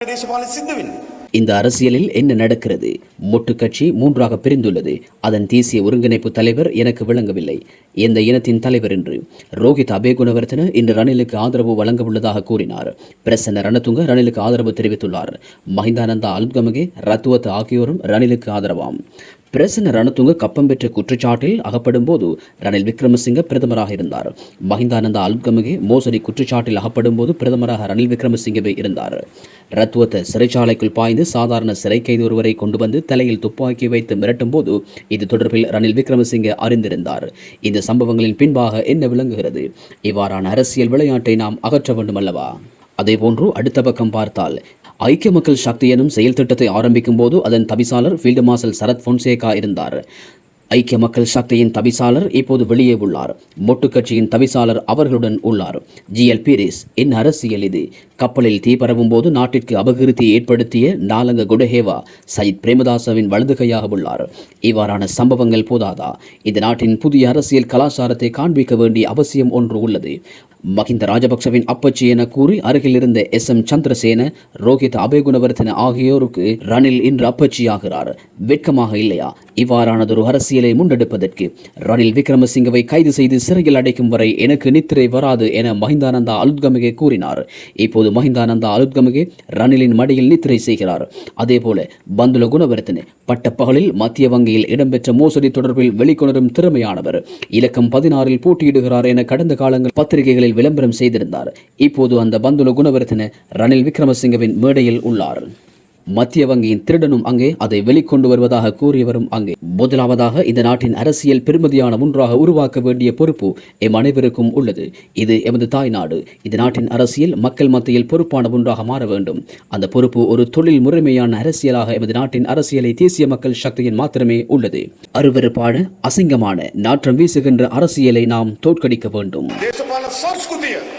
දේශපාලන සිද්ධ වෙන්නේ. இந்த அரசியலில் என்ன நடக்கிறது? மொட்டு கட்சி மூன்றாக பிரிந்துள்ளது. அதன் தேசிய ஒருங்கிணைப்பு தலைவர் எனக்கு விளங்கவில்லை. எந்த இனத்தின் தலைவர் என்று ரோஹித் அபேகுணவர்தன இன்று ரணிலுக்கு ஆதரவு வழங்க உள்ளதாக கூறினார். பிரசன்ன ரணதுங்க ரணிலுக்கு ஆதரவு தெரிவித்துள்ளார். மஹிந்தானந்தா அலுத்கமகே ரத்துவத் ஆகியோரும் ரணிலுக்கு ஆதரவாம். பிரசன்ன ரணதுங்க கப்பம் பெற்ற குற்றச்சாட்டில் அகப்படும் போது ரணில் விக்ரமசிங்க பிரதமராக இருந்தார். மஹிந்தானந்தா அலுத்கமகே மோசடி குற்றச்சாட்டில் அகப்படும் போது பிரதமராக ரணில் விக்ரமசிங்கவே இருந்தார். ரத்துவத்த சிறைச்சாலைக்குள் பாய்ந்து சாதாரண சிறை கைது ஒருவரை கொண்டு வந்து தலையில் துப்பாக்கி வைத்து மிரட்டும் போது இது தொடர்பில் ரணில் விக்ரமசிங்கே அறிந்திருந்தார். இந்த சம்பவங்களின் பின்பாக என்ன விளங்குகிறது? இவ்வாறான அரசியல் விளையாட்டை நாம் அகற்ற வேண்டும் அல்லவா? அதேபோன்று அடுத்த பக்கம் பார்த்தால் ஐக்கிய மக்கள் சக்தி எனும் செயல் திட்டத்தை ஆரம்பிக்கும் போது அதன் தவிசாளர் ஃபீல்டு மார்ஷல் சரத் பொன்சேகா இருந்தார். ஐக்கிய மக்கள் சக்தியின் தவிசாளர் இப்போது வெளியே உள்ளார். மொட்டு கட்சியின் தவிசாளர் அவர்களுடன் உள்ளார். GL பீரிஸ், என் அரசியல் இது. கப்பலில் தீ பரவும் போது நாட்டிற்கு அபகீர்த்தியை ஏற்படுத்திய நாலங்க குடஹேவா சயித் பிரேமதாசவின் வலதுகையாக உள்ளார். இவ்வாறான சம்பவங்கள் போதாதா? இந்த நாட்டின் புதிய அரசியல் கலாச்சாரத்தை காண்பிக்க வேண்டிய அவசியம் ஒன்று உள்ளது. மஹிந்த ராஜபக்சவின் அப்பச்சி என கூறி அருகில் இருந்த SM சந்திரசேன, ரோஹித் அபேகுணவர்தன ஆகியோருக்கு ரணில் இன்று அப்பச்சியாகிறார். வெட்கமாக இல்லையா? இவ்வாறானதொரு அரசியலை முன்னெடுப்பதற்கு ரணில் விக்ரமசிங்கவை கைது செய்து சிறையில் அடைக்கும் வரை எனக்கு நித்திரை வராது என மஹிந்தானந்தா அலுத்கமகே கூறினார். இப்போது மஹிந்தானந்தா அலுத்கமகே ரணிலின் மடியில் நித்திரை செய்கிறார். அதேபோல பந்துல குணவர்தன பட்டப்பகலில் மத்திய வங்கியில் இடம்பெற்ற மோசடி தொடர்பில் வெளிக்கொணரும் திறமையானவர். இலக்கம் 16 போட்டியிடுகிறார் என கடந்த காலங்கள் பத்திரிகைகளில் விளம்பரம் செய்திருந்தார். இப்போது அந்த பந்துல குணவர்தன ரணில் விக்ரமசிங்கவின் மேடையில் உள்ளார். மத்திய வங்கியின் திருடனும் அங்கே, அதை வெளிக்கொண்டு வருவதாக கூறியவரும் அங்கே. முதலாவதாக இந்த நாட்டின் அரசியல் பெருமதியான ஒன்றாக உருவாக்க வேண்டிய பொறுப்பு எம் அனைவருக்கும் உள்ளது. இது எமது தாய் நாடு. இந்த நாட்டின் அரசியல் மக்கள் மத்தியில் பொறுப்பான ஒன்றாக மாற வேண்டும். அந்த பொறுப்பு ஒரு தொழில் முறைமையான அரசியலாக எமது நாட்டின் அரசியலை தேசிய மக்கள் சக்தியின் மாத்திரமே உள்ளது. அருவருப்பான, அசிங்கமான, நாற்றம் வீசுகின்ற அரசியலை நாம் தோற்கடிக்க வேண்டும்.